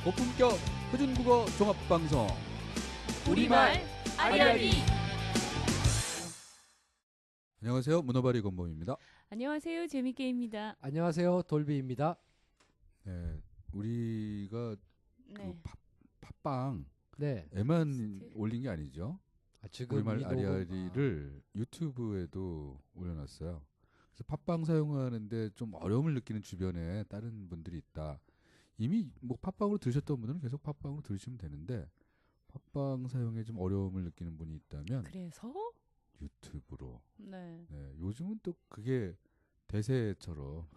고품격 표준국어 종합방송 우리말 아리아리. 안녕하세요. 문어발이 권범입니다. 안녕하세요. 재밌게입니다. 안녕하세요. 돌비입니다. 네, 우리가 네. 그 팟빵에만 네. 올린 게 아니죠. 지금 우리말 이 녹음- 아리아리를 유튜브에도 올려놨어요. 그래서 팟빵 사용하는데 좀 어려움을 느끼는 주변에 다른 분들이 있다. 이미 뭐 팟빵으로 들으셨던 분들은 계속 팟빵으로 들으시면 되는데 팟빵 사용에 좀 어려움을 느끼는 분이 있다면 그래서 유튜브로. 네. 네, 요즘은 또 그게 대세처럼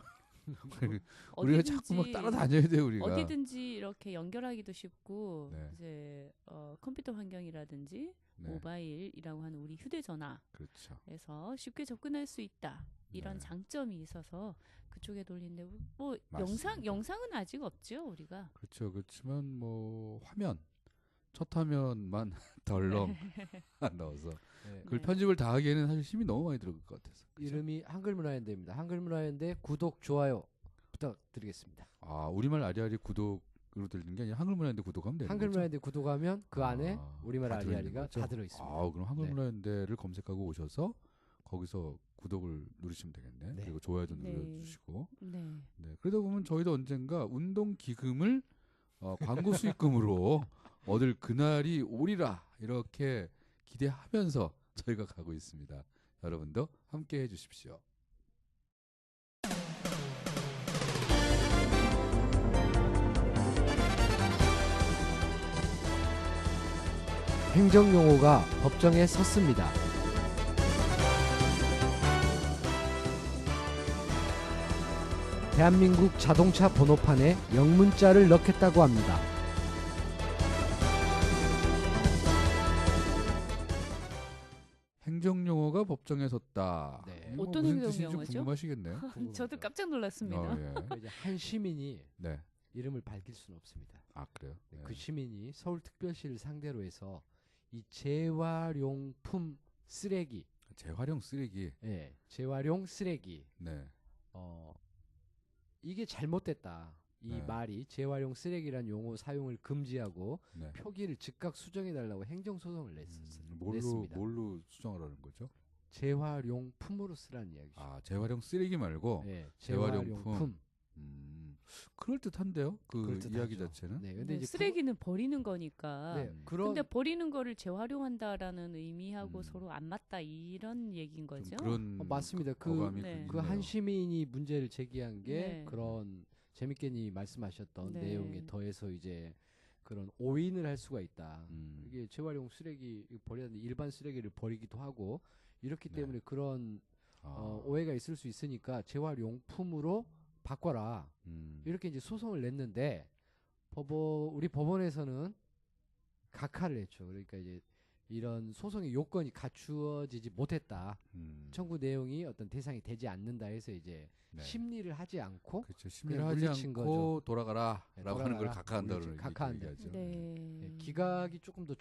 우리가 자꾸 막 따라다녀야 돼요. 우리가 어디든지 이렇게 연결하기도 쉽고 네. 이제 컴퓨터 환경이라든지 네, 모바일이라고 하는 우리 휴대전화에서 그렇죠. 쉽게 접근할 수 있다. 이런 네. 장점이 있어서 그쪽에 돌리는데 뭐 맞습니다. 영상은 아직 없죠 우리가. 그렇죠. 그렇지만 뭐 첫 화면만 덜렁 넣어서 네. 그걸 네. 편집을 다 하기에는 사실 힘이 너무 많이 들어갈 것 같아서. 그죠? 이름이 한글문화연대입니다. 한글문화연대 구독, 좋아요 부탁드리겠습니다. 아, 우리말 아리아리 구독으로 들리는 게 아니라 한글문화연대 구독하면 되는 거죠? 한글문화연대 구독하면 그 안에 우리말 다 들어있는 아리아리가 거죠? 다 들어있습니다. 아, 그럼 한글문화연대를 검색하고 오셔서 거기서 구독을 누르시면 되겠네. 네. 그리고 좋아요도 네. 눌러주시고. 네. 네, 그러다 보면 저희도 언젠가 운동 기금을 광고 수익금으로 얻을 그날이 오리라 이렇게 기대하면서 저희가 가고 있습니다. 여러분도 함께 해주십시오. 행정용어가 법정에 섰습니다. 대한민국 자동차 번호판에 영문자를 넣겠다고 합니다. 행정용어가 법정에 섰다. 네. 이거 어떤 무슨 뜻인지 행정용어죠? 궁금하시겠네요. 저도 깜짝 놀랐습니다. 예. 이제 한 시민이 네. 이름을 밝힐 수는 없습니다. 아, 그래요? 네. 그 시민이 서울특별시를 상대로 해서 이 재활용품 쓰레기, 재활용 쓰레기. 재활용 쓰레기, 네. 이게 잘못됐다. 이 네. 말이 재활용 쓰레기란 용어 사용을 금지하고 네. 표기를 즉각 수정해달라고 행정소송을 냈습니다. 뭘로 수정하라는 거죠? 재활용품으로 쓰라는 이야기죠. 아, 재활용 쓰레기 말고 네, 재활용품. 재활용품. 그럴 듯한데요. 그 그럴듯하죠. 이야기 자체는. 네, 근데 이제 쓰레기는 버리는 거니까. 네, 그런 근데 버리는 거를 재활용한다라는 의미하고 음. 서로 안 맞다 이런 얘기인 좀 거죠. 그런 맞습니다. 어감이 네. 그 한 시민이 문제를 제기한 게 네. 그런 재밌게님 말씀하셨던 네. 내용에 더해서 이제 그런 오인을 할 수가 있다. 음. 이게 재활용 쓰레기 버리는데 일반 쓰레기를 버리기도 하고 이렇기 네. 때문에 그런 아. 오해가 있을 수 있으니까 재활용품으로 바꿔라. 이렇게 이제 소송을 냈는데 우리 법원에서는 각하를 했죠. 그러니까 이제 이런 소송의 요건이 갖추어지지 못했다. 청구 내용이 어떤 대상이 되지 않는다 해서 이제 네. 심리를 하지 않고 그렇죠. 심리를 그냥 하지 물리친 않고 돌아가라라고 네, 하는 걸 돌아가라. 각하한다고 물리친, 각하한다. 얘기하죠. 네. 기각이 조금 더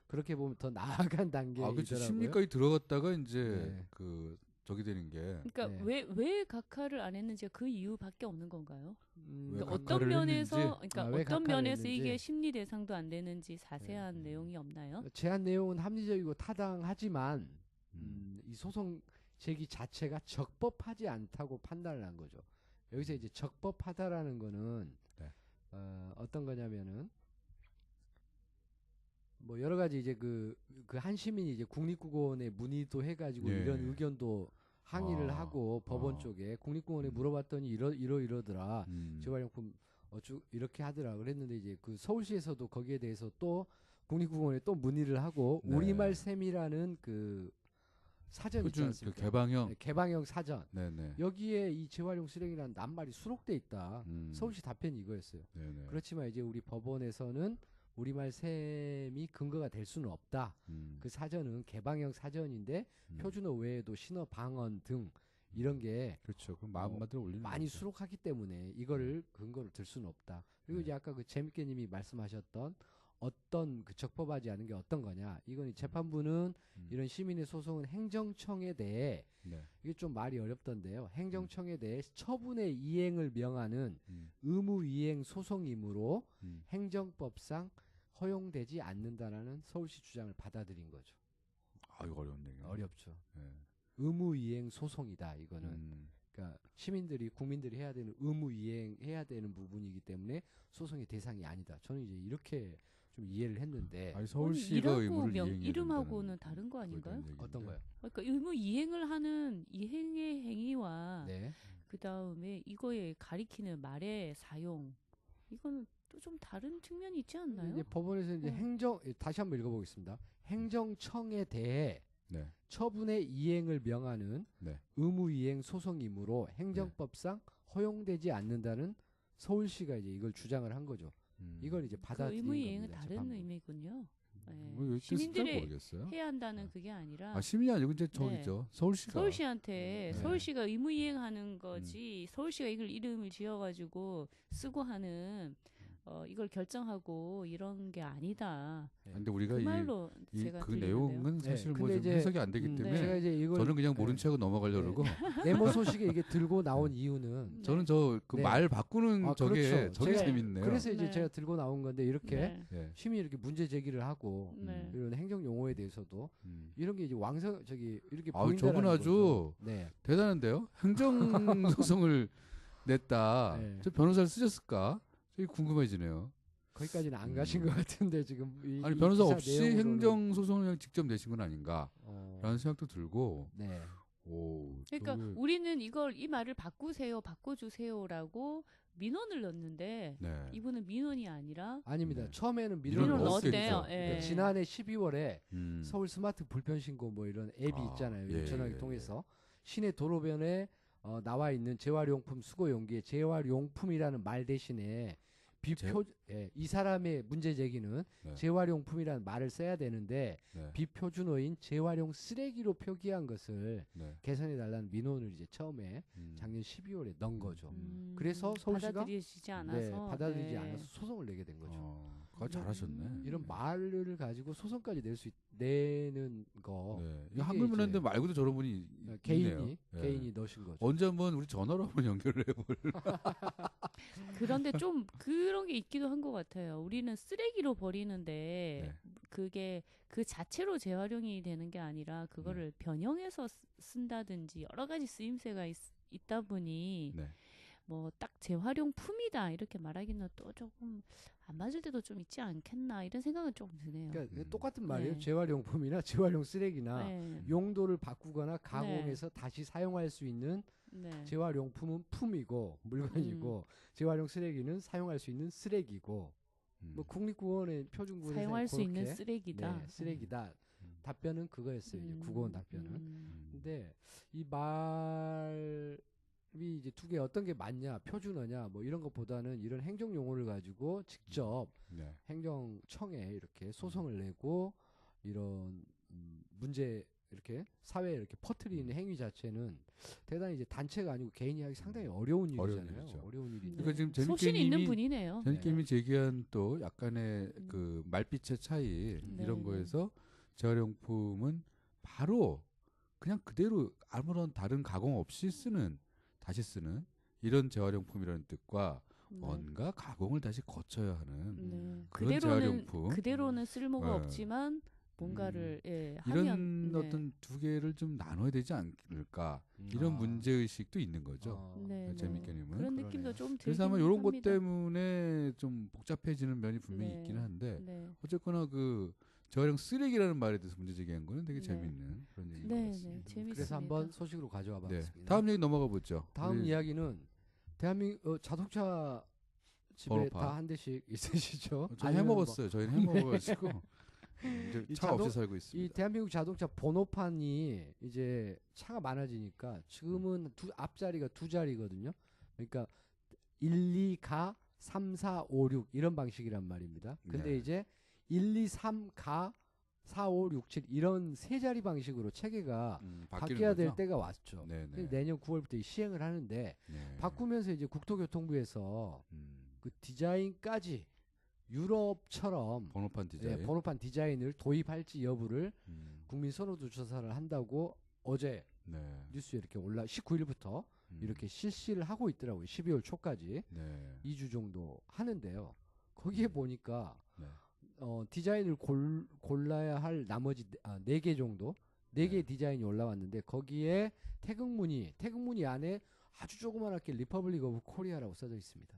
그렇게 보면 더 나아간 단계이더라고요. 그렇죠. 심리까지 들어갔다가 이제 네. 그 저기 되는 게 그러니까 네. 왜 각하를 안 했는지 그 이유밖에 없는 건가요? 왜 그러니까 각하를 어떤 면에서 했는지? 그러니까 왜 어떤 각하를 면에서 이게 했는지? 심리 대상도 안 되는지 자세한 내용이 없나요? 제한 내용은 합리적이고 타당하지만 음. 이 소송 제기 자체가 적법하지 않다고 판단을 한 거죠. 여기서 이제 적법하다라는 거는 네. 어떤 거냐면은 뭐 여러 가지 이제 그 한 시민이 이제 국립국어원에 문의도 해가지고 예. 이런 의견도 항의를 하고 법원 쪽에 국립국어원에 물어봤더니 이러더라. 재활용품 이렇게 하더라 그랬는데 이제 그 서울시에서도 거기에 대해서 또 국립국어원에 또 문의를 하고 네. 우리말 셈이라는 그 사전 있지 표준 그 않습니까? 개방형. 네, 개방형 사전. 네네. 여기에 이 재활용 쓰레기라는 낱말이 수록돼 있다. 음. 서울시 답변이 이거였어요. 네네. 그렇지만 이제 우리 법원에서는 우리말 셈이 근거가 될 수는 없다. 그 사전은 개방형 사전인데 표준어 외에도 신어 방언 등 이런 게 그렇죠. 그럼 마음만대로 올리는 많이 거죠. 수록하기 때문에 이거를 근거로 들 수는 없다. 그리고 네. 이제 아까 그 재밌게님이 말씀하셨던 어떤 그 적법하지 않은 게 어떤 거냐. 이건 이 재판부는 이런 시민의 소송은 행정청에 대해 네. 이게 좀 말이 어렵던데요. 행정청에 대해 처분의 이행을 명하는 의무이행 소송이므로 음. 행정법상 허용되지 않는다라는 서울시 주장을 받아들인 거죠. 아, 이거 어려운 얘기. 어렵죠. 예. 의무이행 소송이다. 이거는 음. 그러니까 시민들이 국민들이 해야 되는 의무이행해야 되는 부분이기 때문에 소송의 대상이 아니다. 저는 이제 이렇게 좀 이해를 했는데 아니, 서울시가 이라고 의무를 이행해야 이름하고는 된다는 다른 거 그거에 아닌가요? 대한 얘기인데. 어떤 거요? 그러니까 의무 이행을 하는 이행의 행위와 네. 그 다음에 이거에 가리키는 말의 사용 이거는 또 좀 다른 측면이 있지 않나요? 이제 법원에서 이제 다시 한번 읽어보겠습니다. 행정청에 대해 네. 처분의 이행을 명하는 네. 의무이행 소송이므로 행정법상 허용되지 않는다는 서울시가 이제 이걸 주장을 한 거죠. 이걸 이제 그 받아들인 의무 이행은 겁니다. 다른 재판부는. 의미군요. 네. 뭐 여기 시민들이 잘 모르겠어요. 해야 한다는 그게 아니라 아, 시민이 아니고 이제 저기죠. 서울시가. 서울시한테 네. 서울시가 의무 이행하는 거지 서울시가 이걸 이름을 지어가지고 쓰고 하는 이걸 결정하고 이런 게 아니다. 근데 우리가 그 말로 제가 그 들리는데요. 내용은 사실 네, 뭐 근데 좀 이제, 해석이 안 되기 때문에 제가 이제 이걸 저는 그냥 모른 척하고 넘어가려고 그러고 네모 소식에 이게 들고 나온 이유는 저는 저 그 네. 말 바꾸는 아, 저게 그렇죠. 저게 제가- 재밌네요. 그래서 이제 네. 제가 들고 나온 건데 이렇게 네. 예. 심히 이렇게 문제 제기를 하고 네. 이런 행정 용어에 대해서도 이런 게 이제 이렇게 아우, 보인다는 저분 아주 네. 대단한데요. 행정 소송을 냈다. 네. 저 변호사를 쓰셨을까? 저기 궁금해지네요. 거기까지는 안 가신 것 같은데 지금 아니 이 변호사 기사 없이 내용으로는- 행정 소송을 그냥 직접 내신 건 아닌가? 어, 라는 생각도 들고. 네. 오. 그러니까 저게- 우리는 이 말을 바꾸세요, 바꿔주세요라고 민원을 넣었는데 네. 이분은 민원이 아니라 아닙니다. 네. 처음에는 민원을 민원을 넣었대요. 넣었대요. 예. 지난해 12월에 음. 서울 스마트 불편 신고 뭐 이런 앱이 아, 있잖아요. 예, 전화기 예, 통해서 시내 도로변에 나와 있는 재활용품 수거 용기에 재활용품이라는 말 대신에 이 사람의 문제 제기는 네. 재활용품이라는 말을 써야 되는데 네. 비표준어인 재활용 쓰레기로 표기한 것을 네. 개선해 달라는 민원을 이제 처음에 음. 작년 12월에 넣은 거죠. 음, 그래서 서울시가 받아들이지 않아서 네, 받아들이지 네. 않아서 소송을 내게 된 거죠. 그거 잘하셨네. 이런 말을 가지고 소송까지 내는 거 네. 이게 한글 문화인데 이제 말고도 저런 분이 개인이 있네요. 예. 개인이 넣으신 거죠. 언제 한번 우리 전화로 한번 연결을 해볼. 그런데 좀 그런 게 있기도 한 것 같아요. 우리는 쓰레기로 버리는데 네. 그게 그 자체로 재활용이 되는 게 아니라 그거를 변형해서 쓴다든지 여러 가지 쓰임새가 있다 보니 네. 뭐 딱 재활용품이다 이렇게 말하기는 또 조금 안 맞을 때도 좀 있지 않겠나 이런 생각은 좀 드네요. 그러니까 똑같은 말이에요. 네. 재활용품이나 재활용 쓰레기나 네. 용도를 바꾸거나 가공해서 다시 사용할 수 있는 네. 재활용품은 품이고 물건이고 재활용 쓰레기는 사용할 수 있는 쓰레기고 뭐 국립국어원의 표준국어에서 사용할 수 있는 그렇게, 쓰레기다. 네, 쓰레기다. 답변은 그거였어요. 이제 국어원 답변은. 근데 이 말이 이제 두 개 어떤 게 맞냐, 표준어냐, 뭐 이런 것보다는 이런 행정 용어를 가지고 직접 네. 행정청에 이렇게 소송을 내고 이런 문제 이렇게 사회에 이렇게 퍼뜨리는 행위 자체는 대단히 이제 단체가 아니고 개인이 하기 상당히 어려운 어려운 일이잖아요. 일이죠. 어려운 일인데. 그러니까 지금 재밌게 소신이 있는 이미 분이네요. 재밌게 제기한 또 약간의 그 말빛의 차이 이런 네, 거에서 재활용품은 바로 그냥 그대로 아무런 다른 가공 없이 다시 쓰는 이런 재활용품이라는 뜻과 뭔가 가공을 다시 거쳐야 하는 네. 그런 재활용품. 그대로는 쓸모가 네. 없지만 뭔가를 이런 하면 어떤 두 개를 좀 나눠야 되지 않을까 이런 문제 의식도 있는 거죠. 네, 재밌게님은. 그런 그러네요. 느낌도 좀 그래서 아마 들긴 이런 것 합니다. 때문에 좀 복잡해지는 면이 분명히 네. 있기는 한데 네. 어쨌거나 그 재활용 쓰레기라는 말에 대해서 문제 제기한 거는 되게 네. 재밌는 그런 얘기인 것 네, 같습니다. 네, 재밌습니다. 그래서 한번 소식으로 가져와 네. 봤습니다. 다음 얘기 넘어가 보죠. 다음 우리 이야기는 대한민국 자동차 집에 번호판. 다 한 대씩 있으시죠? 저 아니면 해먹었어요. 저희는 해먹어가지고 이제 이 차 없이 자동- 살고 이 있습니다. 대한민국 자동차 번호판이 이제 차가 많아지니까 지금은 앞자리가 두 자리거든요. 그러니까 1, 2, 가, 3, 4, 5, 6 이런 방식이란 말입니다. 근데 네. 이제 1, 2, 3, 가, 4, 5, 6, 7 이런 세 자리 방식으로 체계가 바뀌는 바뀌어야 될 거죠? 때가 왔죠. 네네. 그래서 내년 9월부터 시행을 하는데 네. 바꾸면서 이제 국토교통부에서 음, 그 디자인까지 유럽처럼 번호판 디자인. 예, 번호판 디자인을 도입할지 여부를 음, 국민 선호도 조사를 한다고 어제 네. 뉴스에 이렇게 19일부터 이렇게 실시를 하고 있더라고요. 12월 초까지 네. 2주 정도 하는데요. 거기에 보니까 네. 디자인을 골라야 할 나머지 4개 정도 4개의 네. 디자인이 올라왔는데 거기에 태극무늬 안에 아주 조그맣게 리퍼블릭 오브 코리아라고 써져 있습니다.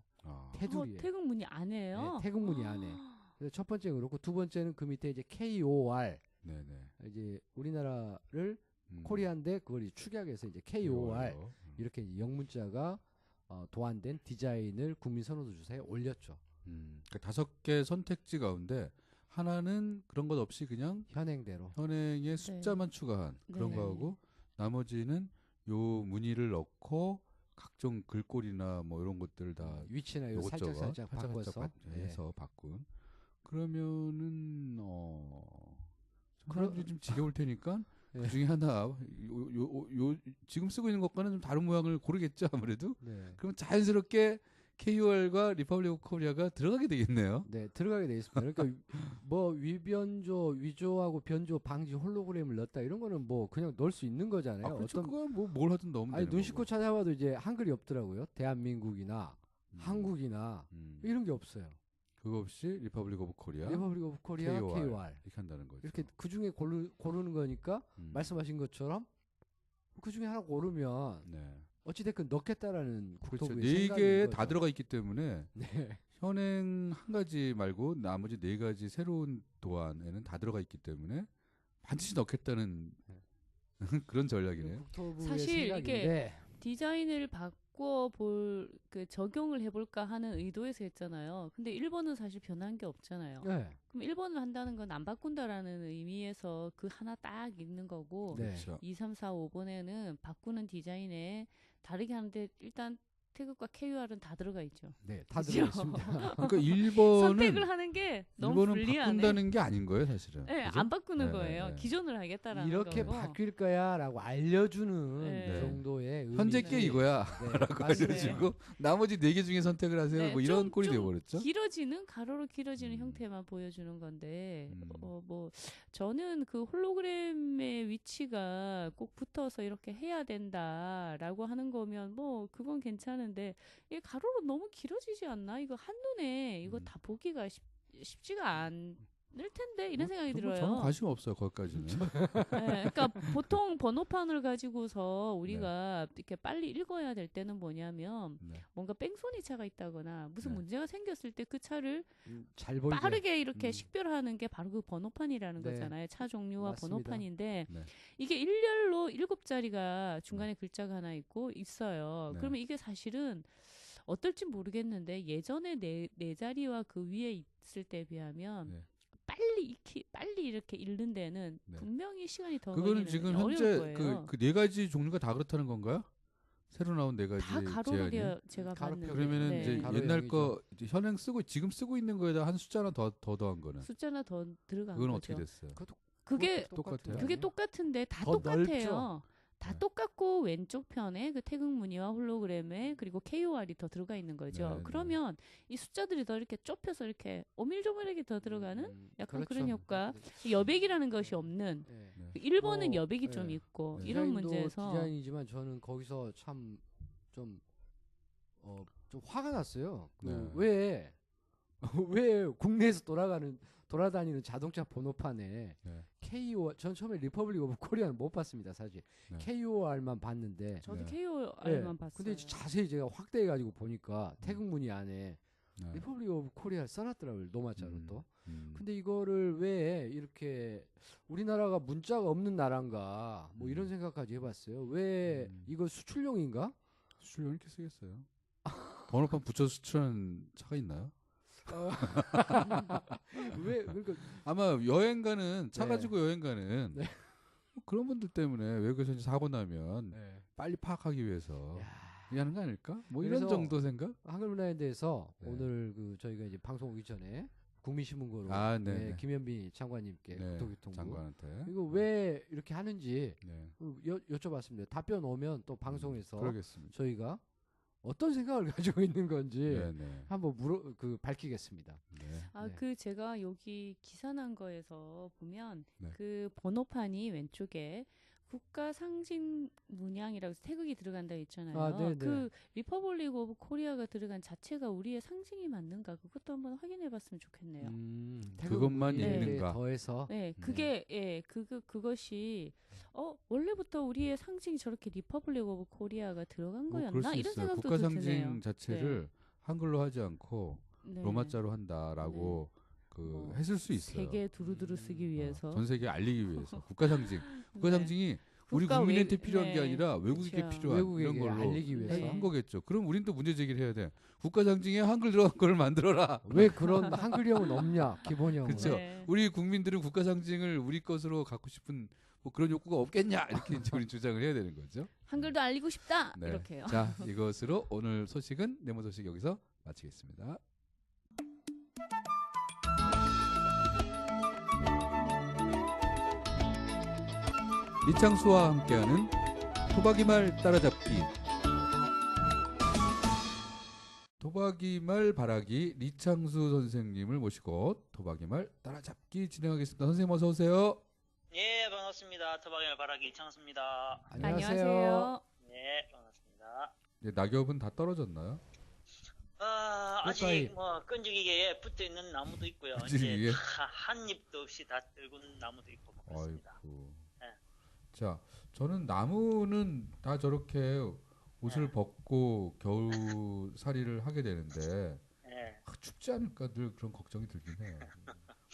테두리에. 태극무늬 안에요? 네, 태극무늬 안에. 그래서 첫 번째는 그렇고 두 번째는 그 밑에 이제 KOR 네네. 이제 우리나라를 코리아인데 그걸 이제 축약해서 이제 KOR 이렇게 이제 영문자가 도안된 디자인을 국민 선호도 조사에 올렸죠. 그러니까 5개 선택지 가운데 하나는 그런 것 없이 그냥 현행대로. 현행의 숫자만 추가한 그런 네. 거하고 나머지는 요 무늬를 넣고 각종 글꼴이나 뭐 이런 것들 다 위치나 이거 요것저것 살짝 바꿔서 해서 바꾼. 그러면은 그럼 좀 지겨울 테니까 네. 그 중에 하나 요 지금 쓰고 있는 것과는 좀 다른 모양을 고르겠죠 아무래도. 네. 그럼 자연스럽게 KOL과 리퍼블릭 오브 코리아가 들어가게 되겠네요. 네, 들어가게 돼 있습니다. 그러니까 뭐 위조하고 변조 방지 홀로그램을 넣었다 이런 거는 뭐 그냥 넣을 수 있는 거잖아요. 그렇죠. 그건 뭐 뭘 하든 넣으면 아니 되는 눈 씻고 거고. 찾아봐도 이제 한글이 없더라고요. 대한민국이나 한국이나 이런 게 없어요. 그거 없이 리퍼블릭 오브 코리아, 리퍼블릭 오브 코리아, KOR 이렇게 한다는 거죠. 이렇게 그 중에 고르는 거니까 말씀하신 것처럼 그 중에 하나 고르면 네. 어찌됐건 넣겠다라는 그렇죠. 국토부의 네 생각인 개에 거죠. 다 들어가 있기 때문에 네. 현행 한 가지 말고 나머지 4가지 새로운 도안에는 다 들어가 있기 때문에 반드시 넣겠다는 그런 전략이네요. 국토부의 사실 생각인데 이게 디자인을 그 적용을 해볼까 하는 의도에서 했잖아요. 근데 1번은 사실 변한 게 없잖아요. 네. 그럼 1번을 한다는 건 안 바꾼다라는 의미에서 그 하나 딱 있는 거고 네. 그렇죠. 2, 3, 4, 5번에는 바꾸는 디자인에 다르게 하는데 일단 태극과 KUR은 다 들어가 있죠. 네, 다 그죠? 들어가 있습니다. 그러니까 1번은 선택을 하는 게 너무 불리하네. 바꾼다는 게 아닌 거예요, 사실은. 네, 그죠? 안 바꾸는 네, 거예요. 네. 기존을 하겠다라는 이렇게 거고. 바뀔 거야라고 알려주는 네. 정도의 의미. 현재 게 이거야. 네, 라고 맞습니다. 알려주고 나머지 4개 중에 선택을 하세요. 네, 뭐 이런 좀- 꼴이 좀 되어버렸죠. 길어지는 가로로 길어지는 음. 형태만 보여주는 건데 음. 뭐 저는 그 홀로그램의 위치가 꼭 붙어서 이렇게 해야 된다라고 하는 거면 뭐 그건 괜찮은데 이게 가로로 너무 길어지지 않나? 이거 한눈에 이거 다 보기가 쉽지가 않을 텐데 이런 생각이 들어요. 저는 관심 없어요. 거기까지는. 네, 그러니까 보통 번호판을 가지고서 우리가 이렇게 빨리 읽어야 될 때는 뭐냐면 네. 뭔가 뺑소니 차가 있다거나 무슨 네. 문제가 생겼을 때 그 차를 잘 보이게. 빠르게 이렇게 식별하는 게 바로 그 번호판이라는 네. 거잖아요. 차 종류와 맞습니다. 번호판인데 네. 이게 일렬로 7자리가 중간에 글자가 하나 있어요. 네. 그러면 이게 사실은 어떨지 모르겠는데 예전에 네 자리와 그 위에 있을 때에 비하면 네. 빨리 이렇게 읽는 데는 네. 분명히 시간이 더 그거는 걸리는 지금 어려울 현재 거예요. 그 4가지 종류가 다 그렇다는 건가요? 새로 나온 4가지 다 가로로 제한이. 제가 가로 봤는데 그러면은 네. 이제 가로의 옛날 양이죠. 거 이제 현행 지금 쓰고 있는 거에다 한 숫자나 더 더한 거는 숫자나 더 들어간 그건 거죠. 어떻게 됐어요? 그게 그것도 똑같아요. 그게 똑같은데 다 더 똑같아요. 넓죠? 다 네. 똑같고 왼쪽 편에 그 태극 무늬와 홀로그램에 그리고 KOR이 더 들어가 있는 거죠. 네, 네. 그러면 이 숫자들이 더 이렇게 좁혀서 이렇게 오밀조밀하게 더 들어가는 약간 그렇죠. 그런 효과. 여백이라는 것이 없는 네. 네. 그 1번은 뭐, 여백이 네. 좀 있고 네. 이런 디자인도 문제에서 디자인이지만 저는 거기서 참 좀 화가 났어요. 네. 왜 국내에서 돌아다니는 자동차 번호판에 네. KOR 전 처음에 리퍼블릭 오브 코리아는 못 봤습니다, 사실. 네. KOR만 봤는데. 저도 네. KOR만 봤어요. 근데 자세히 제가 확대해 가지고 보니까 태극 무늬 안에 네. 리퍼블릭 오브 코리아를 써놨더라고요, 노마자로 또. 음. 근데 이거를 왜 이렇게 우리나라가 문자가 없는 나라인가 뭐 이런 생각까지 해봤어요. 왜 이거 수출용인가? 수출용 이렇게 쓰겠어요? 번호판 붙여서 수출하는 차가 있나요? 왜 그러니까 아마 여행 가는 차 네. 가지고 여행 가는 네. 뭐 그런 분들 때문에 외국에서 이제 사고 나면 빨리 파악하기 위해서 이렇게 하는 거 아닐까? 뭐 이런 그래서 정도 생각? 한글 문화에 대해서 네. 오늘 그 저희가 이제 방송 오기 전에 국민신문고로 아, 네, 네. 김현빈 장관님께 네, 국토교통부 장관한테. 이거 왜 이렇게 하는지 네. 여쭤봤습니다. 답변 오면 또 방송에서 그러겠습니다. 저희가 어떤 생각을 가지고 있는 건지 네, 네. 한번 밝히겠습니다. 네. 아, 네. 그 제가 여기 기사 난 거에서 보면 네. 그 번호판이 왼쪽에 국가 상징 문양이라고 해서 태극이 들어간다 했잖아요. 아, 네네. 그 리퍼블릭 오브 코리아가 들어간 자체가 우리의 상징이 맞는가? 그것도 한번 확인해 봤으면 좋겠네요. 그것만 네. 있는가? 더해서 네, 그게 그것이 원래부터 우리의 상징이 저렇게 리퍼블릭 오브 코리아가 들어간 뭐 그럴 거였나? 수 이런 있어요. 생각도 국가 좀 드네요. 상징 자체를 한글로 하지 않고 네. 로마자로 한다라고 뭐 했을 수 있어요. 세계에 두루두루 쓰기 위해서. 전 세계에 알리기 위해서 국가 상징. 국가 네. 상징이 우리 국가 국민한테 외- 필요한 게 네. 아니라 외국에게 그렇죠. 필요한 이런 외국에게 걸로 알리기 위해서 네. 한 거겠죠. 그럼 우린 또 문제 제기를 해야 돼. 국가 상징에 한글 들어간 걸 만들어라. 왜 그런 한글형은 없냐 기본형은. 그쵸. 네. 우리 국민들은 국가 상징을 우리 것으로 갖고 싶은 뭐 그런 욕구가 없겠냐 이렇게 이제 우리 주장을 해야 되는 거죠. 한글도 알리고 싶다 네. 이렇게요. 자, 이것으로 오늘 소식은 네모 소식 여기서 마치겠습니다. 리창수와 함께하는 토박이말 따라잡기. 토박이말 바라기 리창수 선생님을 모시고 토박이말 따라잡기 진행하겠습니다. 선생님 어서 오세요. 예, 반갑습니다. 토박이말 바라기 이창수입니다. 안녕하세요. 네, 반갑습니다. 네, 낙엽은 다 떨어졌나요? 아직 꽃가위. 뭐 끈질기게 붙어 있는 나무도 있고요. 끈질기게? 이제 한 잎도 없이 다 떨군 나무도 있고 뭐 그렇습니다. 아이고. 네. 자, 저는 나무는 다 저렇게 옷을 네. 벗고 겨울살이를 하게 되는데 예, 춥지 않을까 늘 그런 걱정이 들긴 해요.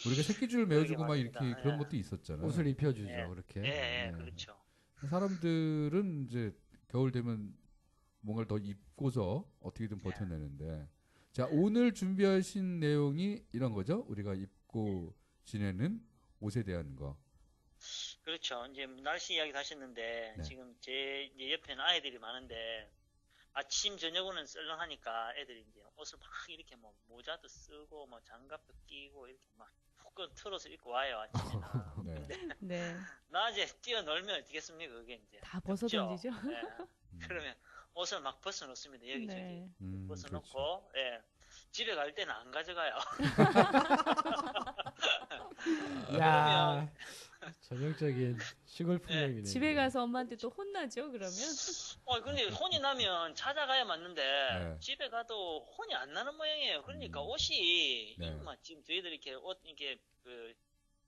우리가 새끼줄 메어주고 막 이렇게 맞습니다. 그런 예. 것도 있었잖아요. 옷을 입혀주죠 예. 그렇게. 예, 예, 네. 그렇죠. 사람들은 이제 겨울 되면 뭔가를 더 입고서 어떻게든 버텨내는데 자, 오늘 준비하신 내용이 이런 거죠? 우리가 입고 지내는 옷에 대한 거. 그렇죠. 이제 날씨 이야기도 하셨는데 네. 지금 제 이제 옆에는 아이들이 많은데 아침 저녁은 썰렁하니까 애들이 이제 옷을 막 이렇게 뭐 모자도 쓰고 뭐 장갑도 끼고 이렇게 막 훅 틀어서 입고 와요 아침에는. 네. 근데 네. 낮에 뛰어놀면 어떻겠습니까 그게 이제. 다 벗어 덥죠? 던지죠. 예. 그러면 옷을 막 벗어놓습니다 여기저기. 네. 벗어놓고 그렇죠. 예. 집에 갈 때는 안 가져가요. 야 전형적인 시골 풍경이네. 집에 가서 엄마한테 또 혼나죠. 그러면 근데 혼이 나면 찾아가야 맞는데 네. 집에 가도 혼이 안 나는 모양이에요. 그러니까 옷이 네. 지금 저희들 이렇게 옷 이렇게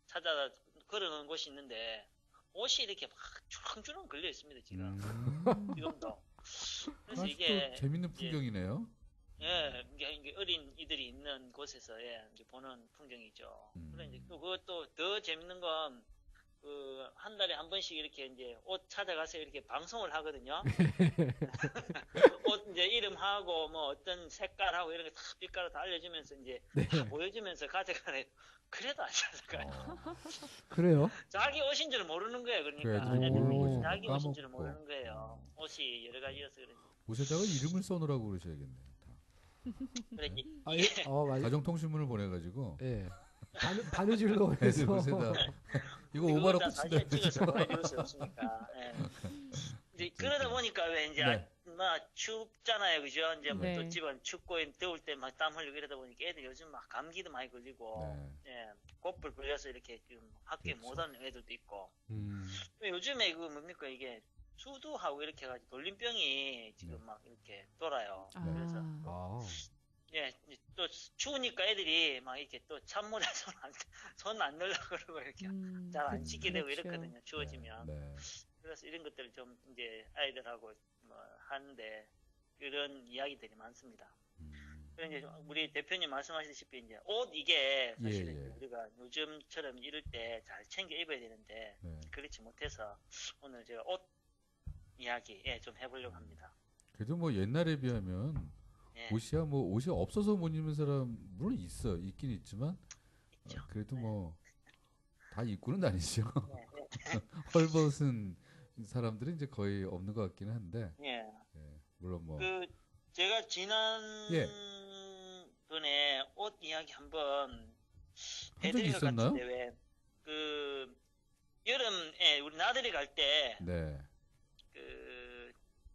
찾아 걸어놓은 곳이 있는데 옷이 이렇게 막 주렁주렁 걸려 있습니다 지금. 지금도. 그래서 아주 이게 또 재밌는 이제 풍경이네요. 예, 이게 어린 이들이 있는 곳에서 이제 보는 풍경이죠. 그래 이제 또 그것도 더 재밌는 건 한 달에 한 번씩 이렇게 이제 옷 찾아가서 이렇게 방송을 하거든요. 옷 이제 이름하고 뭐 어떤 색깔하고 이런 거 다 빛깔을 다 알려주면서 이제 다 보여주면서 가져가래. 그래도 안 찾아가요. 그래요? 자기 옷인 줄 모르는 거예요. 그러니까 그래도 아내들이 모르는 거죠. 자기 옷인 줄 까먹고. 모르는 거예요. 옷이 여러 가지여서 그런지. 옷에다가 이름을 써놓으라고 그러셔야겠네요. 다. 그래 이제 맞아. 가정통신문을 보내가지고 예. 바느질로 애들 해서 옷에다 이거 그거 오바로 다 붙인다 사진 찍어서 그러죠. 보내줄 수 없으니까. 예. 이제 그러다 보니까 왜 이제 네. 막 춥잖아요, 그죠? 이제 뭐 네. 또 집은 춥고 더울 때 막 땀 흘리고 이러다 보니까 애들 요즘 막 감기도 많이 걸리고, 예, 꽃불 걸려서 이렇게 지금 학교에 그렇죠. 못 오는 애들도 있고. 요즘에 그 뭡니까 이게 수두하고 이렇게 해가지고 돌림병이 지금 네. 막 이렇게 돌아요. 아, 그래서 아, 예, 이제 또 추우니까 애들이 막 이렇게 또 찬물에 손 안 넣으려고 그러고 이렇게 잘 안 씻게 되고 그렇죠. 이렇거든요. 추워지면. 네. 그래서 이런 것들을 좀 이제 아이들하고 뭐 하는데 그런 이야기들이 많습니다. 그래서 이제 우리 대표님 말씀하시다시피 이제 옷 이게 사실은 예, 예. 우리가 요즘처럼 이럴 때 잘 챙겨 입어야 되는데 네. 그렇지 못해서 오늘 제가 옷 이야기 좀 해보려고 합니다. 그래도 뭐 옛날에 비하면 예, 옷이야 뭐 옷이 없어서 못 입는 사람 물론 있어 있긴 있지만 있죠. 그래도 네. 뭐 다 입고는 다니죠. 네, 헐벗은 사람들은 이제 거의 없는 것 같기는 한데 예. 예, 물론 뭐 그 제가 지난 예. 번에 옷 이야기 한번 한 적이 해드릴 것 있었나요? 같은데 왜 그 여름에 우리 나들이 갈 때 네,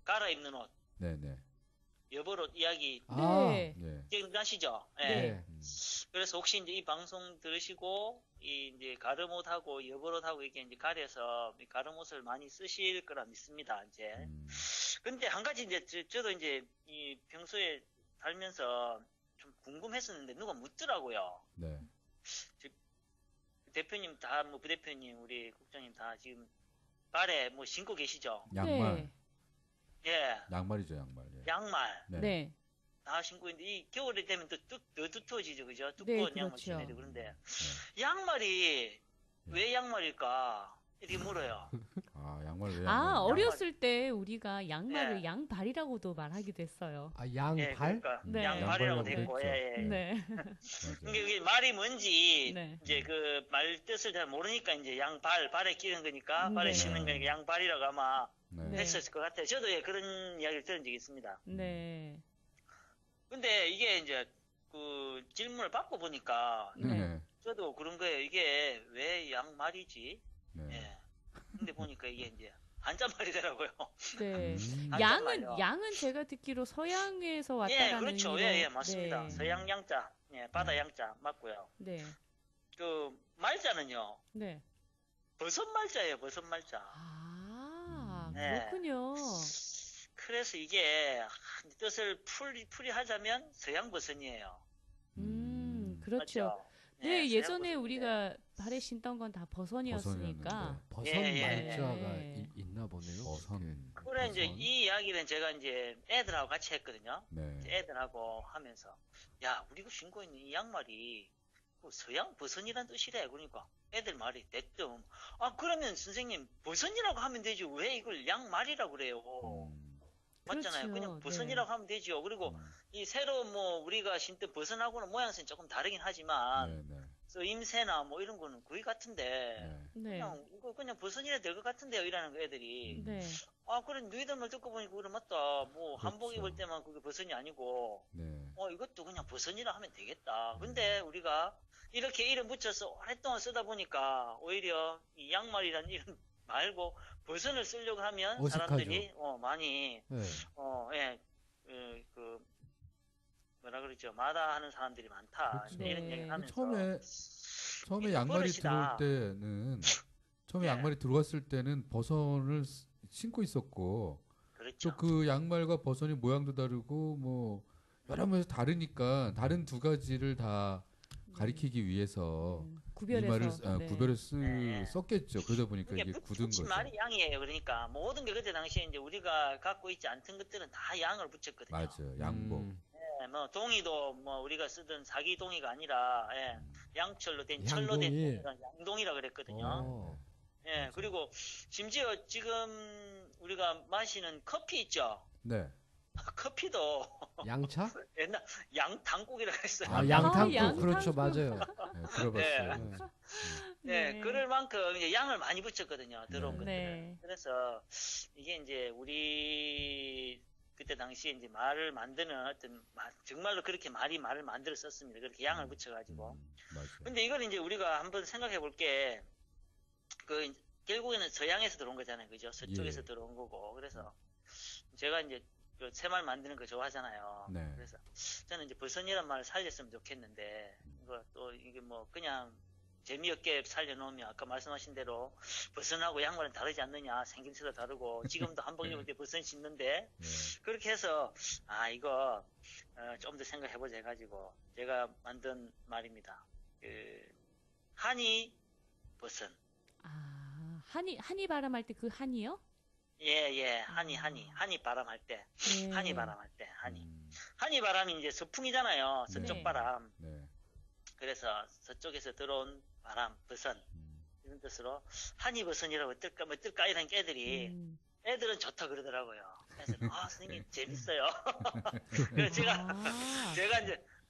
갈아입는 옷 네, 네, 여벌옷 이야기 아, 네. 네, 기억나시죠? 예. 네. 그래서 혹시 이제 이 방송 들으시고 이 이제 가르못하고 여벌옷하고 이렇게 이제 가려서 이 가르못을 많이 쓰실 거라 믿습니다. 이제. 근데 한 가지 이제 저도 이제 이 평소에 살면서 좀 궁금했었는데 누가 묻더라고요. 네. 대표님 다 뭐 부대표님 우리 국장님 다 지금 발에 뭐 신고 계시죠? 양말. 예. 양말이죠, 양말. 예. 양말 네. 네. 다 신고 있는데 이 겨울이 되면 더 두터워지죠, 그죠? 네, 두꺼운 양말 그렇죠. 신어야 돼. 그런데 네. 양말이 왜 양말일까? 이렇게 물어요. 아, 양말 왜 양말? 아, 어렸을 때 우리가 양말을 예. 양발이라고도 말하기도 했어요. 아, 예, 양발? 그러니까 네. 양발이라고 양발이라고 됐고, 했죠. 예, 예. 네. 이게 이게 말이 뭔지 네. 이제 그 말 뜻을 잘 모르니까 이제 양발 발에 끼는 거니까 발에 네. 신는 거니까 양발이라고 아마 네. 네. 했었을 것 같아요. 저도 예, 그런 이야기를 들은 적이 있습니다. 네. 근데 이게 이제 그 질문을 받고 보니까 네. 저도 그런 거예요. 이게 왜 양말이지? 네. 예. 근데 보니까 이게 이제 한자말이더라고요. 네. 아, 양은 정말요? 양은 제가 듣기로 서양에서 예, 왔다라는 그렇죠. 의미로. 예, 예, 맞습니다. 네. 서양 양자, 예, 바다 양자 맞고요. 네. 그 말자는요, 네. 버섯 말자예요, 버섯 말자. 아, 네. 그렇군요. 그래서 이게 뜻을 풀이하자면 서양 버섯이에요. 그렇죠. 맞죠? 네, 서양 예전에 버섯인데. 우리가 발에 신던 건 다 버선이었으니까. 버선 예, 예, 말자가 예. 있나 보네요. 버선. 그래 이제 이 이야기는 제가 이제 애들하고 같이 했거든요. 네. 이제 애들하고 하면서 야 우리가 신고 있는 이 양말이 그 서양 버선이란 뜻이래. 그러니까 애들 말이 대뜸 아 그러면 선생님 버선이라고 하면 되지 왜 이걸 양말이라고 그래요. 맞잖아요. 그렇죠. 그냥 네. 버선이라고 하면 되지요. 그리고 이 새로 뭐 우리가 신던 버선하고는 모양새는 조금 다르긴 하지만 네, 네. 쓰임새나 뭐 이런 거는 거의 같은데 네. 네. 그냥 이거 그냥 버선이라 될 것 같은데요. 이라는 거 애들이. 네. 아 그래 너희들 말 듣고 보니까 그래 맞다. 뭐 한복 그렇죠. 입을 때만 그게 버선이 아니고 네. 이것도 그냥 버선이라 하면 되겠다. 근데 우리가 이렇게 이름 붙여서 오랫동안 쓰다 보니까 오히려 이 양말이라는 이름 말고 버선을 쓰려고 하면 어색하죠. 사람들이 많이 네. 예, 그 뭐라 그러죠 마다하는 사람들이 많다. 그렇죠. 이런 네. 얘기를 하면서 처음에 이게 양말이 버릇이다. 들어올 때는 처음에 네. 양말이 들어왔을 때는 버선을 신고 있었고 그렇죠. 또 그 양말과 버선이 모양도 다르고 뭐 여러 면에서 다르니까 다른 두 가지를 다 가리키기 위해서 이 말을 구별해서. 네. 구별해서 네. 썼겠죠. 그러다 보니까 이게 이게 굳은 붙인 거죠. 말이 양이에요. 그러니까 모든 게 그때 당시에 이제 우리가 갖고 있지 않던 것들은 다 양을 붙였거든요. 맞아요. 양복. 예, 뭐 동이도 뭐 우리가 쓰던 사기 동이가 아니라 양철로 된 철로 양동이. 된 양동이라 그랬거든요. 어. 예, 맞아요. 그리고 심지어 지금 우리가 마시는 커피 있죠. 네. 커피도 양차? 옛날 양탕국이라 그랬어요. 아, 양탕국. 양탕국. 그렇죠, 맞아요. 네, 들어봤어요. 네. 예, 그럴 만큼 이제 양을 많이 붙였거든요. 들어온 네. 것들은. 네. 그래서 이게 이제 우리 그때 당시에 이제 말을 만드는 어떤 정말로 그렇게 말을 만들어 썼습니다. 그렇게 양을 붙여가지고. 맞아요. 근데 이걸 이제 우리가 한번 생각해 볼 게, 결국에는 서양에서 들어온 거잖아요. 그죠? 서쪽에서 예. 들어온 거고. 그래서 제가 이제 새말 만드는 거 좋아하잖아요. 네. 그래서 저는 이제 버선이란 말을 살렸으면 좋겠는데, 이거 또 이게 뭐 그냥 재미없게 살려놓으면 아까 말씀하신 대로 버선하고 양말은 다르지 않느냐. 생김새도 다르고, 지금도 한복 입을 때 버선 신는데, 네. 그렇게 해서, 이거, 좀 더 생각해보자 해가지고, 제가 만든 말입니다. 한이 버선. 아, 한이 바람할 때 그 한이요? 예, 한이 바람할 때, 네. 한이 바람할 때, 한이. 음, 한이 바람이 이제 서풍이잖아요. 서쪽 네. 바람. 네. 그래서 서쪽에서 들어온 바람, 버선. 이런 뜻으로, 한이 버선이라고 뜰까, 이런 애들이, 애들은 좋다 그러더라고요. 그래서, 선생님, 재밌어요. 그래서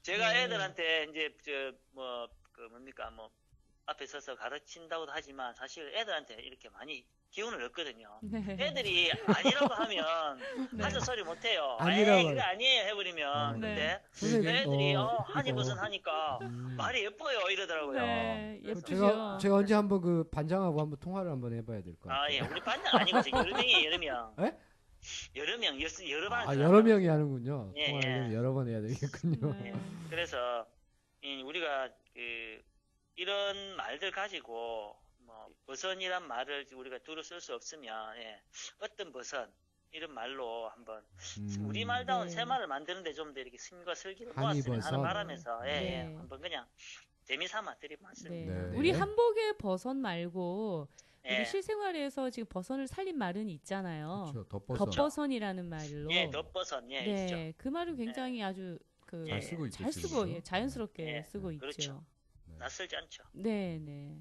제가 네. 애들한테 이제, 앞에 서서 가르친다고도 하지만, 사실 애들한테 이렇게 많이 기운을 얻거든요. 네. 애들이 아니라고 하면, 네. 하도 소리 못해요. 아니라고 그게 아니에요 해버리면. 네. 근데, 선생님, 애들이, 이거. 한이버선 하니까, 말이 예뻐요, 이러더라고요. 네, 그래서 예쁘죠. 제가 언제 한번 그 반장하고 한번 통화를 한번 해봐야 될 것 같아요. 예, 우리 반장 아니고, 여러 명이에요, 여러 명. 에? 여러 명, 여러 반. 아, 여러 명이 하는군요. 예, 통화를 예. 여러 번 해야 되겠군요. 네. 그래서, 우리가 이런 말들 가지고 뭐 버선이란 말을 우리가 두루 쓸 수 없으면 어떤 버선 이런 말로 한번 우리말다운 네. 새 말을 만드는데 좀 더 이렇게 심과 슬기를 한이버선. 모았으면 하는 바람에서 네. 한번 그냥 재미삼아 드린 네. 말씀입니다. 네. 우리 한복의 버선 말고 예. 우리 실생활에서 지금 버선을 살린 말은 있잖아요. 그렇죠. 덧버선. 덧버선이라는 말로. 예, 덧버선 있죠. 네, 그 말을 굉장히 아주 그 잘 쓰고 있죠. 잘 쓰고 지금도. 자연스럽게 예, 쓰고 있죠. 그렇죠. 낯설지 않죠. 네, 네.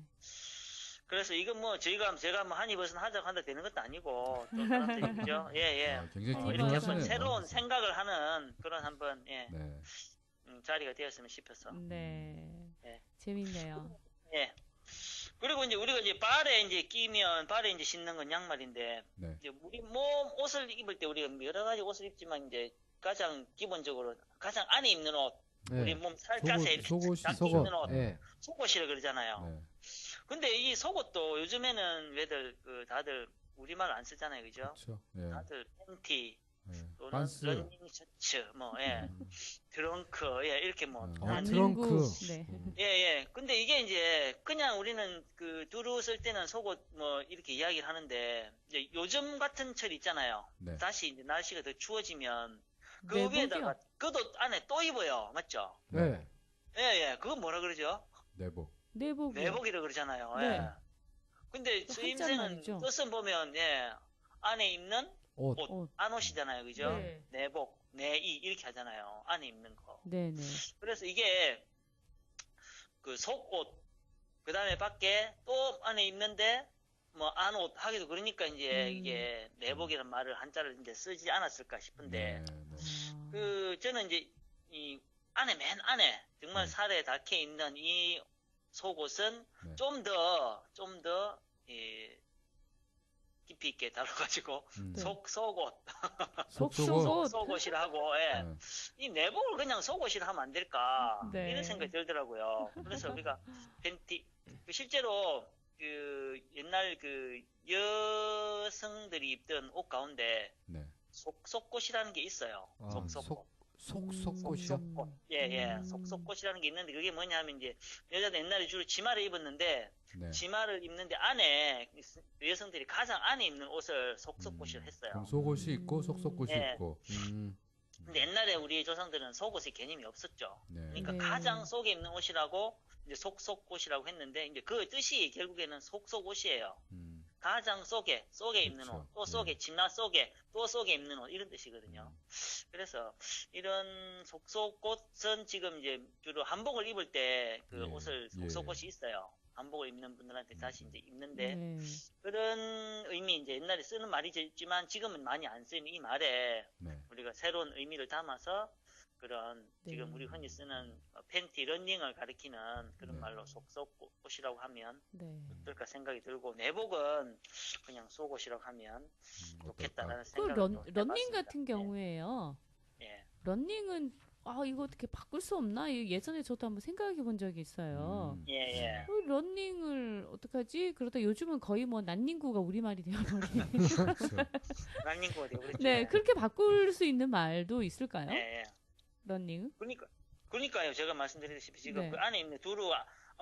그래서 이건 뭐 제가 뭐 한이버선 하자고 한다 되는 것도 아니고 또 사람들이 있죠. 예. 아, 굉장히 한이버선. 이렇게 한번 기분하시네요. 새로운 생각을 하는 그런 한번 네. 자리가 되었으면 싶어서. 네. 예. 재밌네요. 예. 그리고 이제 우리가 이제 발에 이제 끼면 발에 이제 신는 건 양말인데 네. 이제 우리 몸 옷을 입을 때 우리가 여러 가지 옷을 입지만 이제 가장 기본적으로 가장 안에 입는 옷 우리 몸 살갗에 이렇게 속옷이 딱 속옷. 입는 옷 예. 속옷이라 그러잖아요. 네. 근데 이 속옷도 요즘에는 왜들 다들 우리말 안 쓰잖아요, 그죠? 그렇죠. 네. 다들 팬티 네. 또는 반스. 러닝 셔츠 뭐 트렁크 이렇게 뭐 아, 트렁크. 네. 예. 근데 이게 이제 그냥 우리는 그 두루 쓸 때는 속옷 뭐 이렇게 이야기를 하는데 이제 요즘 같은 철 있잖아요. 네. 다시 이제 날씨가 더 추워지면 그 내복이요. 위에다가 겉옷 안에 또 입어요. 맞죠? 네. 예. 그거 뭐라 그러죠? 내복. 내복이요. 내복이라 그러잖아요. 네. 예. 근데 그 쓰임새는 한자말이죠. 뜻은 보면 안에 입는 옷. 옷. 안옷이잖아요. 그죠? 네. 내복, 내이 이렇게 하잖아요. 안에 입는 거. 네, 네. 그래서 이게 그 속옷 그다음에 밖에 또 안에 입는데 뭐 안옷 하기도 그러니까 이제 이게 내복이라는 말을 한자를 이제 쓰지 않았을까 싶은데 네. 아, 그 저는 이제 이 안에 맨 안에 정말 네. 살에 닿게 있는 이 속옷은 네. 좀 더 깊이 있게 다뤄가지고 네. 속옷 속속옷. 속옷이라 하고 예. 네. 이 내복을 그냥 속옷이라 하면 안 될까 네. 이런 생각이 들더라고요. 그래서 우리가 팬티 실제로 그 옛날 그 여성들이 입던 옷 가운데 네. 속옷이라는 게 있어요. 아, 속옷. 속속옷이요? 예. 속옷이라는 게 있는데 그게 뭐냐면 이제 여자들 옛날에 주로 치마를 입었는데 네. 치마를 입는데 안에 여성들이 가장 안에 입는 옷을 속옷이라 했어요. 그럼 속옷이 있고 속속옷이 예. 있고. 근데 옛날에 우리 조상들은 속옷의 개념이 없었죠. 네. 그러니까 네. 가장 속에 입는 옷이라고 이제 속옷이라고 했는데 이제 그 뜻이 결국에는 속옷이에요. 가장 속에 입는 그렇죠. 옷, 또 속에 네. 치마 속에 또 속에 입는 옷 이런 뜻이거든요. 그래서 이런 속옷은 지금 이제 주로 한복을 입을 때 그 예, 옷을 예. 속옷이 있어요. 한복을 입는 분들한테 다시 이제 입는데 네. 그런 의미 이제 옛날에 쓰는 말이지만 지금은 많이 안 쓰이는 이 말에 네. 우리가 새로운 의미를 담아서 그런 지금 네. 우리 흔히 쓰는 팬티 러닝을 가리키는 그런 네. 말로 속옷이라고 하면 네. 어떨까 생각이 들고 내복은 그냥 속옷이라고 하면 좋겠다라는 그 생각을 또 런닝 해봤습니다. 같은 경우에요. 예. 런닝은 이거 어떻게 바꿀 수 없나? 이거 예전에 저도 한번 생각해 본 적이 있어요. 예. 런닝을 어떡하지? 그러다 요즘은 거의 뭐 난닝구가 우리말이 되어버린. 그렇죠. 런닝구가 되고 그랬죠. 네, 그렇게 바꿀 수 있는 말도 있을까요? 예. 런닝? 그러니까요. 제가 말씀드렸다시피 지금 네. 그 안에 있는 두루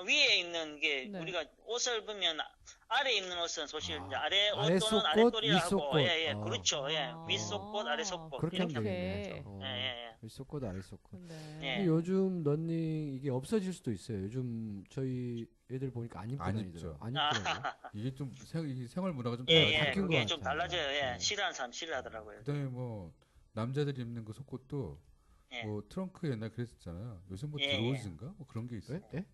위에 있는 게 네. 우리가 옷을 보면 아래 입는 옷은 사실 이제 아래 옷 아래 또는 속옷, 아랫돌이라고 윗속옷. 하고 예. 아. 그렇죠. 예. 아. 윗속옷, 아래속옷 그렇게 이렇게 하면 하면 되겠네요. 이렇게. 예. 윗속옷 아래속옷. 네. 예. 근데 요즘 런닝 이게 없어질 수도 있어요. 요즘 저희 애들 보니까 안 입고 안 다니더라고요. 입죠. 안 입더라고요. 이게 좀 이 생활 문화가 좀 예. 바뀐 그게 것 좀 같아요. 달라져요. 예. 네. 싫어하는 사람 싫어하더라고요. 그다음에 뭐 남자들이 입는 그 속옷도 예. 뭐 트렁크 옛날 그랬었잖아요. 요새 뭐 예, 드로우즈인가 뭐 그런 게 있어요. 예?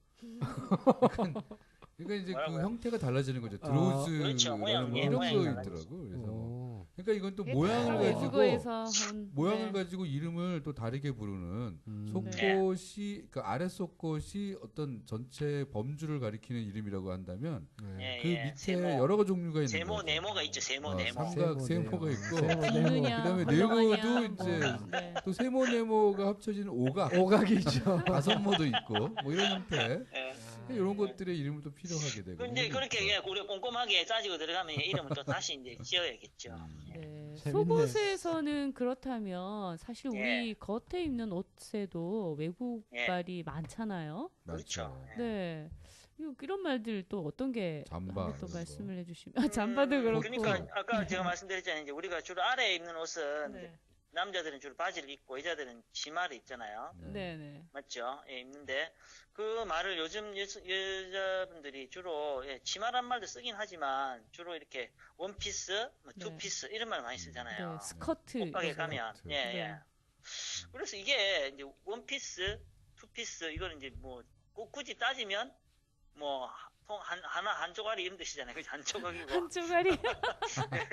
그러니까 이제 그 뭐라고요? 형태가 달라지는 거죠. 아, 그렇죠. 드로우즈라는 모양, 뭐 예, 이런 모양이 거 달라지죠. 있더라고. 그래서 뭐. 오. 그러니까 이건 또 예, 모양을 네, 가지고 그거에서 모양을 네. 가지고 이름을 또 다르게 부르는 음. 속옷이 그 아래 속옷이 어떤 전체 범주를 가리키는 이름이라고 한다면 네. 예, 그 예. 밑에 세모, 여러 가 종류가 있는 세모, 거죠. 네모가 있죠. 세모, 어, 네모. 삼각 세모가 있고 비느냐, 그다음에 헐렁하냐, 네모도 이제 뭐, 네. 또 세모 네모가 합쳐진 오각 오각이죠. 다섯 모도 있고 뭐 이런 형태 예. 이런 것들의 이름을 또 필요하게 되고 근데 이런 게 그렇게 있죠. 우리가 꼼꼼하게 따지고 들어가면 이름을 또 다시 이제 지어야겠죠. 음. 네. 네. 재밌네. 속옷에서는 그렇다면 사실 우리 예. 겉에 입는 옷에도 외국말이 많잖아요. 그렇죠. 맞죠. 예. 네. 이런 말들 또 어떤 게 잠바 한번 또 그런 거. 말씀을 해주시면 잠바도 그렇고. 그러니까 아까 제가 말씀드렸잖아요. 이제 우리가 주로 아래에 입는 옷은 이제 네. 남자들은 주로 바지를 입고 여자들은 치마를 입잖아요. 네네. 맞죠? 예, 입는데 그 말을 요즘 여자분들이 주로 치마란 말도 쓰긴 하지만 주로 이렇게 원피스, 뭐 네. 투피스 이런 말 많이 쓰잖아요. 네. 스커트. 옷가게 이거죠. 가면 스커트. 예, 네. 예. 그래서 이게 이제 원피스, 투피스 이거는 이제 뭐 꼭 굳이 따지면 뭐 한 조각이 이런 뜻이잖아요. 그죠? 한 조각이고 한 조각이.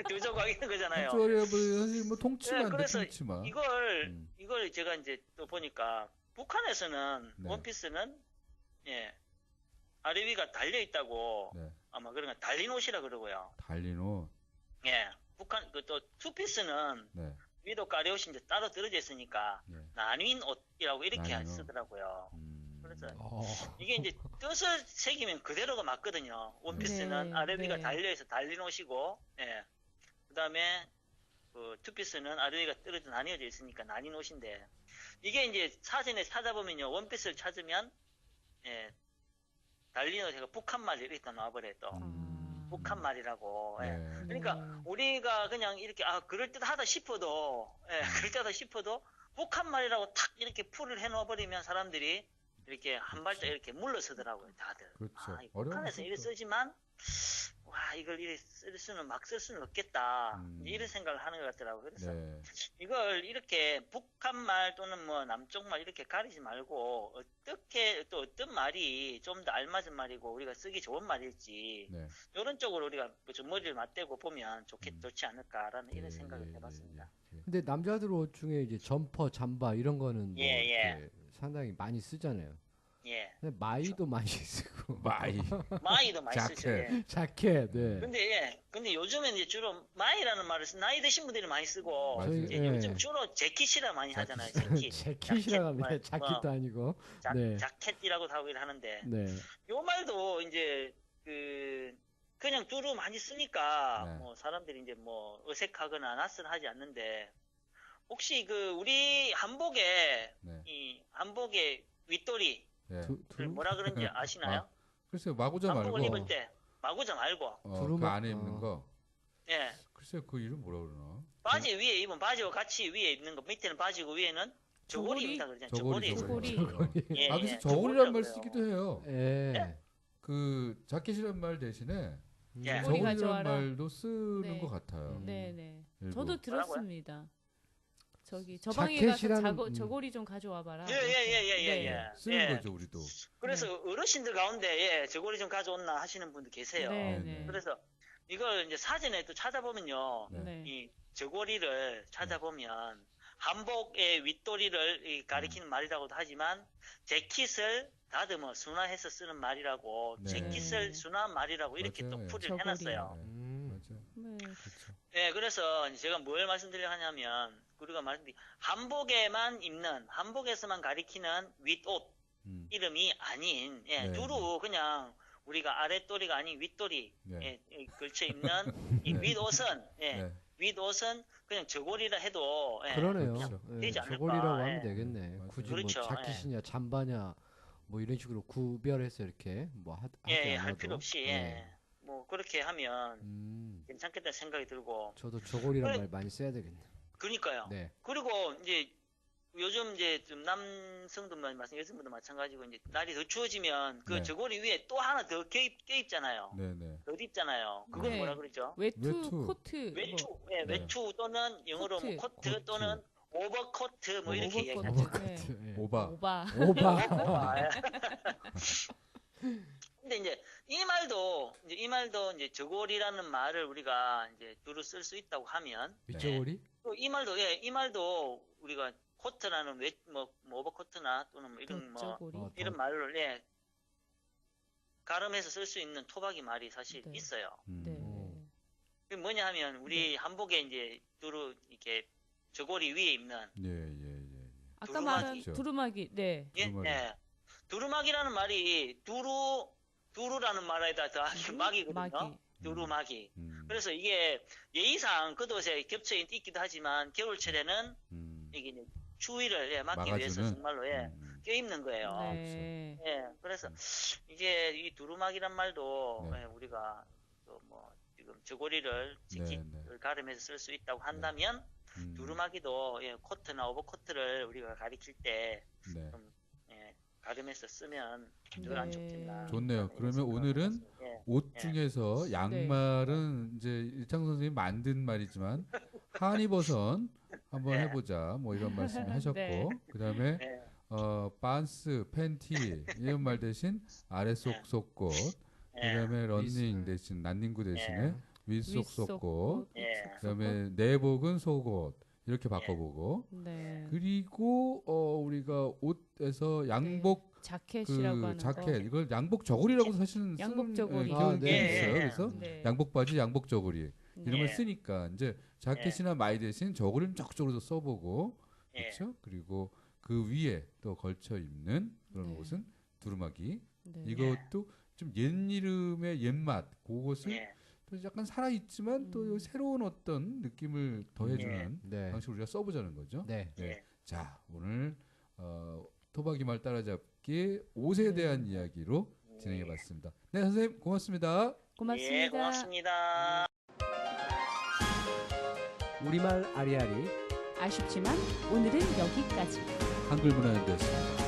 두 조각 있는 거잖아요. 한쪽에 사실 뭐 통치마인데 그래서 통치마. 이걸 제가 이제 또 보니까 북한에서는 네. 원피스는 예 아래 위가 달려 있다고 네. 아마 그런 거 달린 옷이라 그러고요. 달린 옷. 예 북한 그 또 투피스는 네. 위도 까레옷이 이제 따로 떨어져 있으니까 네. 나뉜 옷이라고 이렇게 나뉜 옷. 쓰더라고요. 그래서 어. 이게 이제 뜻을 새기면 그대로가 맞거든요. 원피스는 네, 아래 위가 네. 달려있어 달린 옷이고, 예. 그 다음에, 투피스는 아래 위가 떨어져 나뉘어져 있으니까 나뉜 옷인데, 이게 이제 사전에 찾아보면요, 원피스를 찾으면, 예, 달린 옷이 북한 말이 이렇게 또 나와버려요, 또. 북한 말이라고, 예. 네. 그러니까 우리가 그냥 이렇게, 그럴듯하다 싶어도, 예, 그럴듯하다 싶어도, 북한 말이라고 탁 이렇게 풀을 해놓아버리면 사람들이 이렇게 한 발짝 이렇게 물러서더라고요, 다들. 그렇죠. 북한에서 이래 쓰지만, 와, 이걸 이래 쓸 수는, 막 쓸 수는 없겠다. 이제 이런 생각을 하는 것 같더라고요. 그래서 네. 이걸 이렇게 북한 말 또는 뭐 남쪽 말 이렇게 가리지 말고, 어떻게, 또 어떤 말이 좀 더 알맞은 말이고, 우리가 쓰기 좋은 말일지, 네. 이런 쪽으로 우리가 좀 머리를 맞대고 보면 좋지 않을까라는 이런 생각을 해봤습니다. 근데 남자들 옷 중에 이제 점퍼, 잠바 이런 거는 뭐 예, 이렇게 상당히 많이 쓰잖아요. 예. 근데 마이도 많이 쓰고 마이. 마이도 많이 쓰죠. 자켓. 예. 자켓. 네. 근데 요즘엔 이제 주로 마이라는 말을 나이 드신 분들이 많이 쓰고, 맞아요. 이제 예. 요즘 주로 재킷이라 많이 하잖아요, 재킷. 재킷이라고 합니다. 자켓, 자켓도 아니고. 네. 자켓이라고도 하고 하는데, 네. 요 말도 이제, 그냥 두루 많이 쓰니까, 네. 뭐, 사람들이 이제 뭐, 어색하거나 낯설하지 않는데, 혹시 우리 한복에, 네. 이 한복의 윗도리, 네. 뭐라 그런지 아시나요? 글쎄요, 마구자 한복을 말고. 입을 때, 마구자 말고, 그 두루마- 안에 입는 거. 예. 글쎄요, 그 이름 뭐라 그러나? 바지 위에 입으면 바지와 같이 위에 입는 거, 밑에는 바지고 위에는 저고리 입는다 그러잖아요. 저고리. 저고리. 예, 아, 그래서 예, 저고리란 말 저고리라고 쓰기도 해요. 예. 그 자켓이란 말 대신에 예. 저고리 저고리란 가져와라. 말도 쓰는 네. 것 같아요. 네네. 일부. 저도 들었습니다. 저기 저 방에 가서 자켓이라는- 저고리 좀 가져와 봐라. 예, 예. 쓰는 예. 거죠, 우리도. 그래서 어르신들 가운데 저고리 좀 가져온나 하시는 분도 계세요. 네네. 그래서 이걸 이제 사전에 또 찾아보면요. 네. 이 저고리를 찾아보면 한복의 윗도리를 가리키는 말이라고도 하지만 재킷을 다듬어 순화해서 쓰는 말이라고 네. 재킷을 순화한 말이라고 이렇게 맞아요. 또 풀을 저고리. 해놨어요. 맞아요. 네. 그렇죠. 네, 그래서 이제 제가 뭘 말씀드려 하냐면 우리가 말씀드린 한복에만 입는 한복에서만 가리키는 윗옷 이름이 아닌 네. 두루 그냥 우리가 아랫도리가 아닌 윗도리 네. 걸쳐 입는 이 윗옷은 네. 윗옷은 그냥 저고리라 해도 그러네요. 그렇죠. 예, 되지 않을까. 저고리라고 하면 예. 되겠네. 맞아요. 굳이 그렇죠. 뭐 자켓이냐 잠바냐 뭐 이런 식으로 구별해서 이렇게 뭐 하지 할 않아도. 필요 없이 예. 뭐 그렇게 하면 괜찮겠다 생각이 들고 저도 저고리란 그래. 말 많이 써야 되겠네. 그러니까요. 네. 그리고 이제 요즘 이제 좀 남성들만 여성분도 마찬가지고 이제 날이 더 추워지면 그 네. 저고리 위에 또 하나 더 껴입잖아요. 네네. 더 입잖아요. 그건 네. 뭐라 그러죠? 외투, 외투. 코트. 외투, 뭐, 예, 네. 외투 또는 영어로 코트. 코트 또는 오버코트 뭐 이렇게 오버코트. 얘기하죠. 오버코트. 예. 오바. 오바. 오바. 근데 이제 이 말도 이제 저고리라는 말을 우리가 이제 두루 쓸 수 있다고 하면 윗저고리? 또 이 말도 우리가 코트라는 뭐 오버코트나 또는 뭐 이런 뭐 저고리. 이런 말을 가름해서 쓸 수 있는 토박이 말이 사실 네. 있어요. 네. 그게 뭐냐 하면 우리 한복에 이제 두루 이렇게 저고리 위에 입는 예. 아까 두루마기. 말한 두루마기. 네. 두루마기. 두루마기라는 말이 두루라는 말에다 더하기 막이거든요. 마기. 두루마기. 그래서 이게 예의상 겉옷에 겹쳐 있기도 하지만 겨울철에는 이게 이제 추위를 막기 위해서 막아주는? 정말로 껴입는 거예요. 네. 예, 그래서 이제 이 두루마기란 말도 네. 우리가 뭐 지금 저고리를 재킷을 네. 가름해서 쓸 수 있다고 한다면 두루마기도 코트나 오버코트를 우리가 가리킬 때 네. 좀 가름해서 쓰면 덜 안 춥겠나. 좋네요. 그러면 오늘은 옷 중에서 양말은 이제 일창 선생님이 만든 말이지만 한이버선 한번 해보자 뭐 이런 말씀 하셨고 네. 그다음에 반스, 팬티 이런 말 대신 아래속 속옷 그다음에 러닝 대신 란닝구 대신에 윗속 속옷 그다음에 내복은 속옷 이렇게 바꿔보고 네. 그리고 우리가 옷에서 양복 자켓이라고 하는 자켓 거. 이걸 양복 저고리라고 사실은 양복 저고리. 기억이 네. 있어요. 그래서 네. 양복 바지, 양복 저고리 이런 걸 네. 쓰니까 이제 자켓이나 마이 대신 저고리는 적극적으로 써보고 그렇죠. 그리고 그 위에 또 걸쳐 입는 그런 네. 옷은 두루마기. 네. 이것도 좀 옛 이름의 옛맛 그것을 또 약간 살아 있지만 또 새로운 어떤 느낌을 더해주는 네. 방식으로 우리가 써보자는 거죠. 네. 네. 자 오늘 토박이 말 따라잡기 옷에 대한 이야기로 진행해봤습니다. 네 선생님 고맙습니다. 고맙습니다. 예, 고맙습니다. 우리말 아리아리 아쉽지만 오늘은 여기까지. 한글문화연대였습니다.